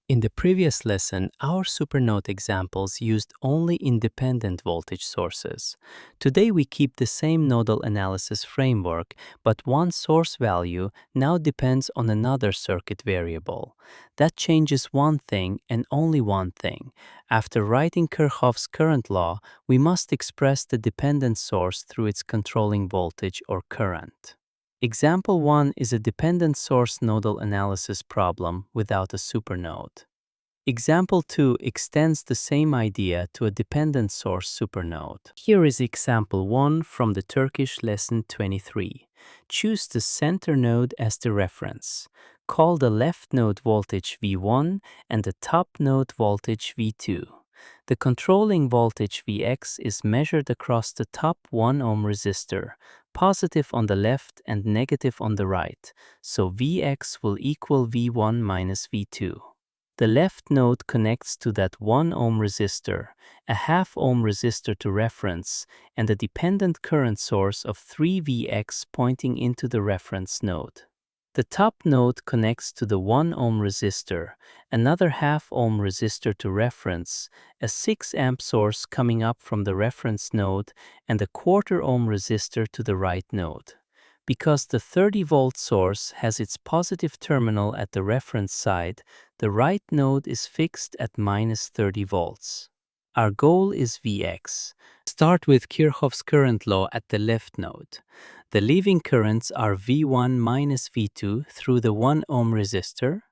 In the previous lesson, our Supernode examples used only independent voltage sources. Today we keep the same nodal analysis framework, but one source value now depends on another circuit variable. That changes one thing and only one thing. After writing Kirchhoff's current law, we must express the dependent source through its controlling voltage or current. Example 1 is a dependent source nodal analysis problem without a supernode. Example 2 extends the same idea to a dependent source supernode. Here is example 1 from the Turkish lesson 23. Choose the center node as the reference. Call the left node voltage V1 and the top node voltage V2. The controlling voltage Vx is measured across the top 1 ohm resistor, positive on the left and negative on the right, so Vx will equal V1 minus V2. The left node connects to that 1 ohm resistor, a half ohm resistor to reference, and a dependent current source of 3 Vx pointing into the reference node. The top node connects to the 1 ohm resistor, another half ohm resistor to reference, a 6 amp source coming up from the reference node, and a quarter ohm resistor to the right node. Because the 30-volt source has its positive terminal at the reference side, the right node is fixed at minus 30 volts. Our goal is Vx. Start with Kirchhoff's current law at the left node. The leaving currents are V1 minus V2 through the 1 ohm resistor,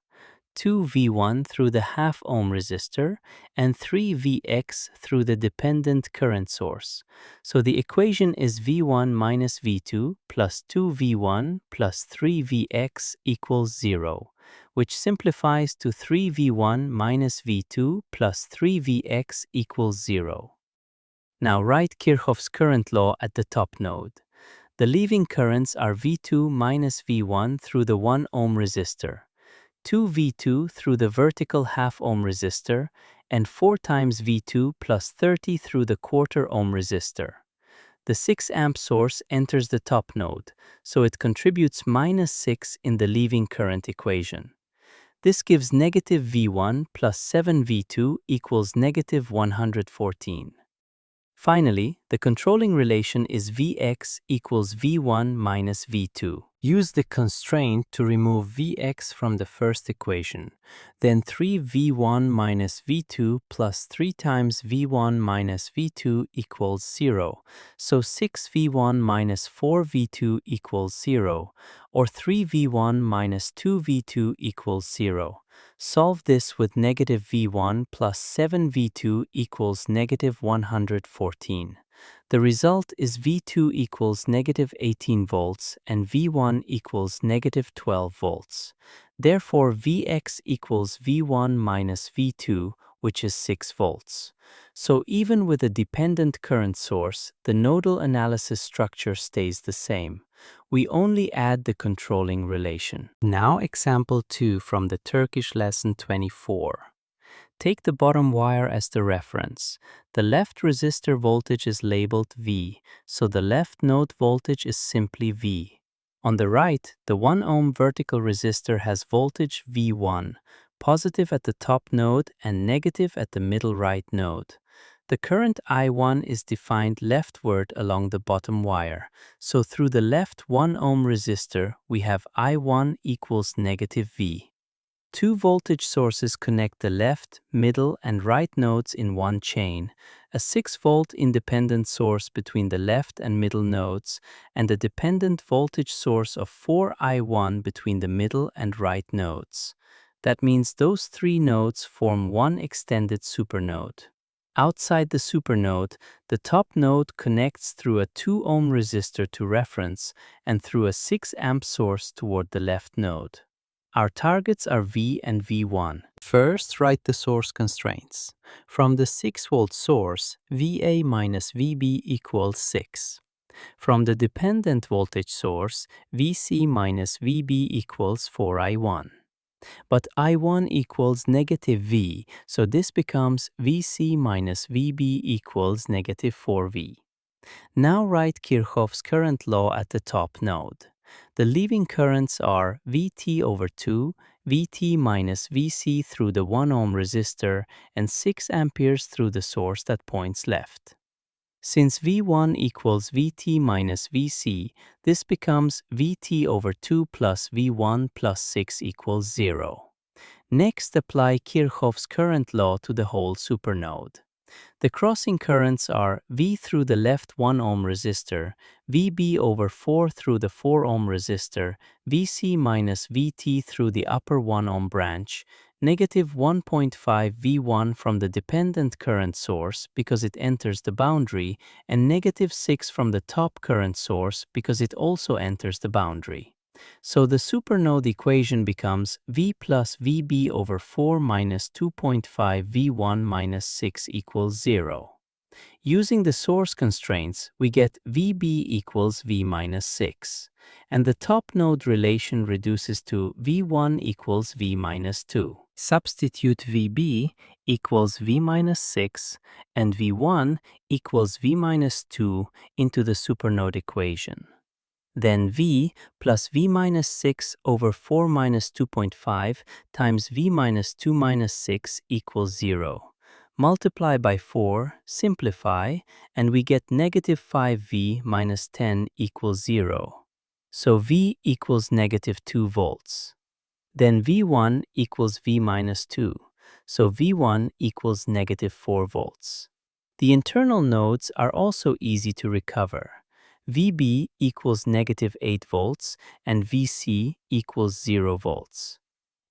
2 V1 through the half ohm resistor, and 3 Vx through the dependent current source. So the equation is V1 minus V2 plus 2 V1 plus 3 Vx equals 0, which simplifies to 3 V1 minus V2 plus 3 Vx equals 0. Now write Kirchhoff's current law at the top node. The leaving currents are V2 minus V1 through the 1 ohm resistor, 2 V2 through the vertical half ohm resistor, and 4 times V2 plus 30 through the quarter ohm resistor. The 6 amp source enters the top node, so it contributes minus 6 in the leaving current equation. This gives negative V1 plus 7 V2 equals negative 114. Finally, the controlling relation is Vx equals V1 minus V2. Use the constraint to remove Vx from the first equation. Then 3V1 minus V2 plus 3 times V1 minus V2 equals 0. So 6V1 minus 4V2 equals 0, or 3V1 minus 2V2 equals 0. Solve this with negative V1 plus 7V2 equals negative 114. The result is V2 equals negative 18 volts and V1 equals negative 12 volts. Therefore, Vx equals V1 minus V2, which is 6 volts. So even with a dependent current source, the nodal analysis structure stays the same. We only add the controlling relation. Now example 2 from the Turkish lesson 24. Take the bottom wire as the reference. The left resistor voltage is labeled V, so the left node voltage is simply V. On the right, the 1 ohm vertical resistor has voltage V1, positive at the top node and negative at the middle right node. The current I1 is defined leftward along the bottom wire, so through the left 1 ohm resistor we have I1 equals negative V. Two voltage sources connect the left, middle, and right nodes in one chain, a 6-volt independent source between the left and middle nodes, and a dependent voltage source of 4I1 between the middle and right nodes. That means those 3 nodes form one extended supernode. Outside the supernode, the top node connects through a 2 ohm resistor to reference and through a 6 amp source toward the left node. Our targets are V and V1. First, write the source constraints. From the 6-volt source, VA minus VB equals 6. From the dependent voltage source, VC minus VB equals 4I1. But I1 equals negative V, so this becomes VC minus VB equals negative 4V. Now write Kirchhoff's current law at the top node. The leaving currents are Vt over 2 Vt minus Vc through the 1 ohm resistor, and 6 amperes through the source that points left. Since V1 equals Vt minus Vc, this becomes Vt over 2 plus V1 plus 6 equals 0. Next, apply Kirchhoff's current law to the whole supernode. The crossing currents are V through the left 1 ohm resistor, Vb over 4 through the 4 ohm resistor, Vc minus Vt through the upper 1 ohm branch, negative 1.5 V1 from the dependent current source because it enters the boundary, and negative 6 from the top current source because it also enters the boundary. So the supernode equation becomes V plus Vb over 4 minus 2.5 V1 minus 6 equals 0. Using the source constraints, we get Vb equals V minus 6, and the top node relation reduces to V1 equals V minus 2. Substitute Vb equals V minus 6 and V1 equals V minus 2 into the supernode equation. Then V plus V minus 6 over 4 minus 2.5 times V minus 2 minus 6 equals 0. Multiply by 4, simplify, and we get negative 5V minus 10 equals 0. So V equals negative 2 volts. Then V1 equals V minus 2, so V1 equals negative 4 volts. The internal nodes are also easy to recover. Vb equals negative 8 volts and Vc equals 0 volts.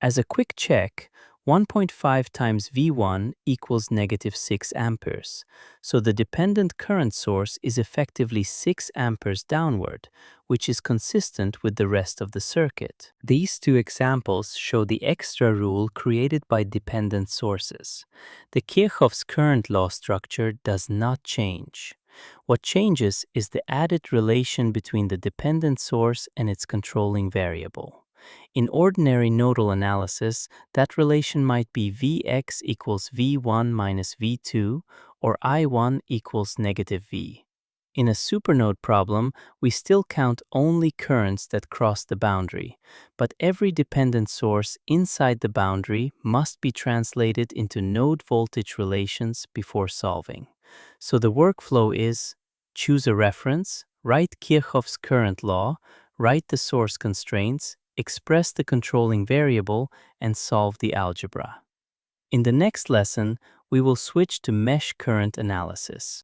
As a quick check, 1.5 times V1 equals negative 6 amperes, so the dependent current source is effectively 6 amperes downward, which is consistent with the rest of the circuit. These two examples show the extra rule created by dependent sources. The Kirchhoff's current law structure does not change. What changes is the added relation between the dependent source and its controlling variable. In ordinary nodal analysis, that relation might be Vx equals V1 minus V2 or I1 equals negative V. In a supernode problem, we still count only currents that cross the boundary, but every dependent source inside the boundary must be translated into node voltage relations before solving. So the workflow is: choose a reference, write Kirchhoff's current law, write the source constraints, express the controlling variable, and solve the algebra. In the next lesson, we will switch to mesh current analysis.